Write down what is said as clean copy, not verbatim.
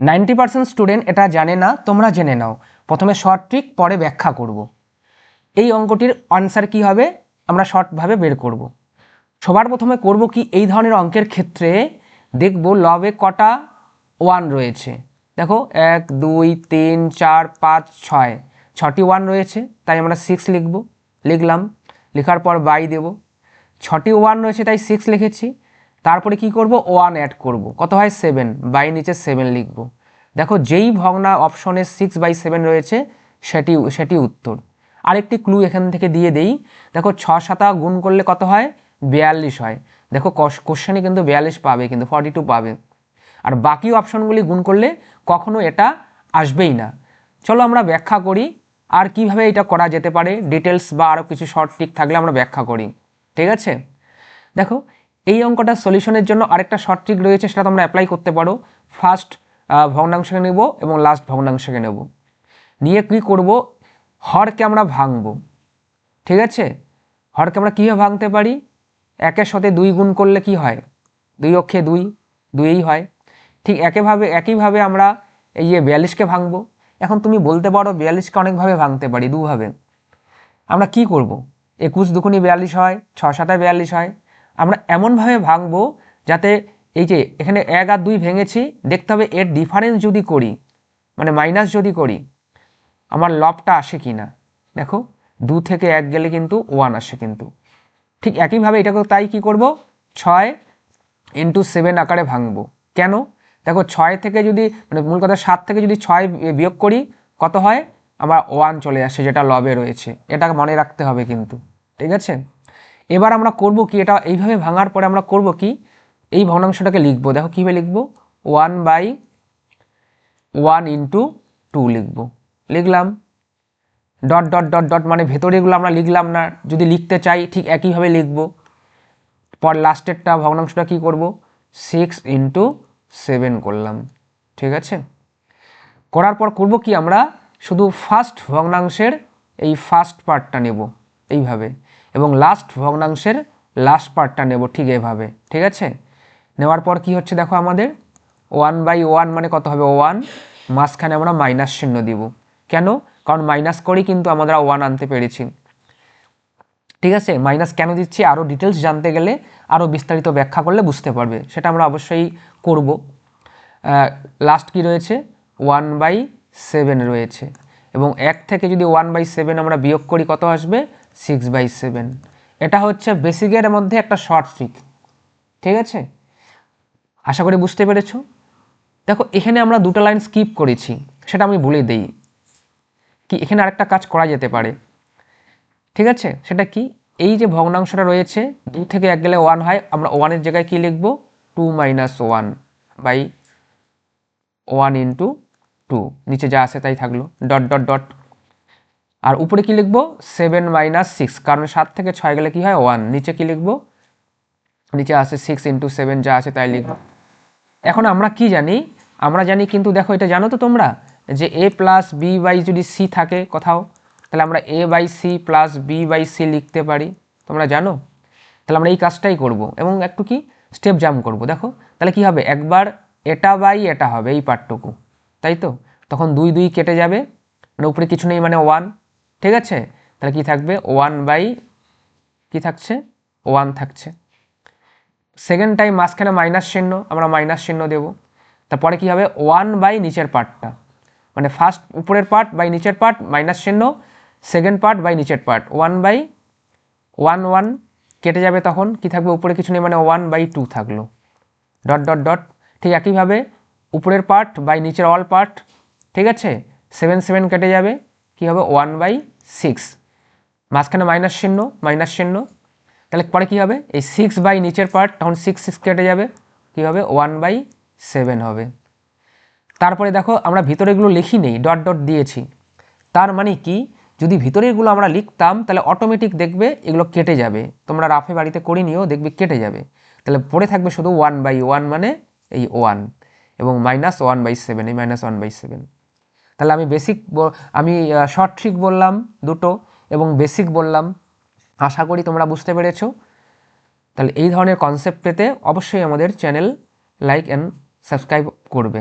90% student এটা জানে না, তোমরা জেনে নাও। প্রথমে শর্ট ট্রিক, পরে ব্যাখ্যা করব। এই অঙ্কটির আনসার কি হবে আমরা শর্টভাবে বের করব। সবার প্রথমে করব কি, এই ধরনের অঙ্কের ক্ষেত্রে দেখব লবে কটা ওয়ান রয়েছে। দেখো 1 2 3 4 5 6, 6টি ওয়ান রয়েছে, তাই আমরা 6 লিখব। লিখলাম, লেখার পর বাই দেব। 6টি ওয়ান রয়েছে তাই 6 লিখেছি। তারপরে কি করব, ওয়ান অ্যাড করব, কত হয় 7, বাই নিচে 7 লিখব। দেখো যেই ভগ্না অপশনে 6/7 রয়েছে সেটি উত্তর। আরেকটি ক্লু এখান থেকে দিয়ে দেই, দেখো 6 7 গুণ করলে কত হয়, 42 হয়। দেখো কোশ্চেনে কিন্তু 42 পাবে, কিন্তু 42 পাবে। আর বাকি অপশনগুলি গুণ করলে কখনো এটা আসবেই না। চলো আমরা ব্যাখ্যা করি আর কিভাবে এটা করা যেতে পারে, ডিটেলস বা আরও কিছু শর্ট ট্রিক থাকলে আমরা ব্যাখ্যা করি। ঠিক আছে, দেখো এই অঙ্কটা সলিউশনের জন্য আরেকটা শর্ট ট্রিক রয়েছে, সেটা তোমরা অ্যাপ্লাই করতে পারো। ফার্স্ট ভগ্নাংশকে নেব এবং লাস্ট ভগ্নাংশকে নেব, নিয়ে কি করব, হরকে আমরা ভাঙবো। ঠিক আছে, হরকে আমরা কীভাবে ভাঙতে পারি, 1-এর সাথে 2 গুণ করলে কি হয়, 2 অক্ষে 2, 2ই হয়। ঠিক একইভাবে আমরা এই যে 42কে ভাঙবো। এখন তুমি বলতে পারো 42কে অনেকভাবে ভাঙতে পারি, দুভাবে। আমরা কি করব, 21 দুগুণে 42 হয়, 6 7 42 হয়। আমরা এমনভাবে ভাঙবো যাতে এই যে এখানে 1 আর 2 ভেঙেছি, দেখতে হবে এর ডিফারেন্স যদি করি, মানে মাইনাস যদি করি, আমার লবটা আসে কি না। দেখো 2 থেকে 1 গেলে কিন্তু 1 আসে কিন্তু। ঠিক একইভাবে এটাকেও তাই কি করব, 6 × 7 আকারে ভাঙবো। কেন, দেখো 6 থেকে যদি মানে মূল কথা 7 থেকে যদি 6 বিয়োগ করি কত হয়, আমার 1 চলে আসে, যেটা লবে রয়েছে। এটা মনে রাখতে হবে কিন্তু। ঠিক আছে, এবার আমরা করব কি, এটা এইভাবে ভাঙার পরে আমরা করব কি, এই ভগ্নাংশটাকে লিখবো। দেখো কীভাবে লিখবো, 1/1 × 2 লিখবো। লিখলাম, ডট ডট ডট ডট মানে ভেতরেগুলো আমরা লিখলাম না, যদি লিখতে চাই ঠিক একইভাবে লিখবো। পর লাস্টেরটা ভগ্নাংশটা কি করব, 6 × 7 করলাম। ঠিক আছে, করার পর করব কি, আমরা শুধু ফার্স্ট ভগ্নাংশের এই ফার্স্ট পার্টটা নেব এইভাবে, এবং লাস্ট ভগ্নাংশের লাস্ট পার্টটা নেব ঠিক এভাবে। ঠিক আছে, নেওয়ার পর কি হচ্ছে দেখো, আমাদের 1/1 মানে কত হবে 1, মাঝখানে আমরা মাইনাস চিহ্ন দিব। কেন, কারণ মাইনাস করেই কিন্তু আমরা 1 আনতে পেরেছি। ঠিক আছে, মাইনাস কেন দিচ্ছি আরও ডিটেলস জানতে গেলে, আরও বিস্তারিত ব্যাখ্যা করলে বুঝতে পারবে, সেটা আমরা অবশ্যই করব। লাস্ট কি রয়েছে, 1/7 রয়েছে, এবং 1 থেকে যদি 1/7 আমরা বিয়োগ করি কত আসবে, 6/7। এটা হচ্ছে বেসিকের মধ্যে একটা শর্ট ট্রিক। ঠিক আছে, আশা করি বুঝতে পেরেছো। দেখো এখানে আমরা দুটো লাইন স্কিপ করেছি, সেটা আমি বলে দেই কি, এখানে আরেকটা কাজ করা যেতে পারে। ঠিক আছে, সেটা কি, এই যে ভগ্নাংশটা রয়েছে 2 থেকে 1 গেলে 1 হয়, আমরা 1-এর জায়গায় কি লিখব, 2 - 1/1 × 2, নিচে যা আছে তাই থাকলো, ডট ডট ডট। আর উপরে কি লিখব, 7 - 6, কারণ 7 থেকে 6 গেলে কি হয় 1, নিচে কি লিখব, নিচে আছে 6 × 7, যা আছে তাই লিখব। এখন আমরা কি জানি, আমরা জানি কিন্তু, দেখো এটা জানো তো তোমরা, যে a + b/ যদি c থাকে কোথাও, তাহলে আমরা a/c + b/c লিখতে পারি, তোমরা জানো। তাহলে আমরা এই কাজটাই করব এবং একটু কি স্টেপ জাম্প করব। দেখো তাহলে কি হবে, একবার এটা বাই এটা হবে এই পার্টটুকু, তাই তো, তখন 2 2 কেটে যাবে, মানে উপরে কিছু নেই মানে 1। ঠিক আছে, তাহলে কি থাকবে, 1/ কি থাকছে, 1 থাকছে। সেকেন্ড টাইম মাঝখানে মাইনাস চিহ্ন, আমরা মাইনাস চিহ্ন দেব। তারপরে কি হবে, 1/ নিচের পার্টটা, মানে ফার্স্ট উপরের পার্ট বাই নিচের পার্ট মাইনাস চিহ্ন, সেকেন্ড পার্ট বাই নিচের পার্ট 1/1 1 কেটে যাবে, তখন কি থাকবে, উপরে কিছু নেই মানে 1/2 থাকলো, ডট ডট ডট। ঠিক একইভাবে উপরের পার্ট বাই নিচের অল পার্ট। ঠিক আছে, 7 7 কেটে যাবে, কি হবে 1/6, মাঝখানে মাইনাস চিহ্ন। তাহলে পরে কি হবে, এই 6/ নিচের পার্ট, তখন 6 6 কেটে যাবে, কি হবে 1/7 হবে। তারপরে দেখো আমরা ভিতরেগুলো লিখি নেই, ডট ডট দিয়েছি, তার মানে কি, যদি ভিতরেরগুলো আমরা লিখতাম তাহলে অটোমেটিক দেখবে এগুলো কেটে যাবে। তোমরা রাফে বাড়িতে করে নিও, দেখবে কেটে যাবে। তাহলে পড়ে থাকবে শুধু 1/1 মানে এই 1, এবং -1/7, এই -1/7। তাহলে আমি শর্ট ট্রিক বললাম দুটো এবং বেসিক বললাম, আশা করি তোমরা বুঝতে পেরেছো। তাহলে এই ধরনের কনসেপ্ট পেতে অবশ্যই আমাদের চ্যানেল লাইক অ্যান্ড সাবস্ক্রাইব করবে।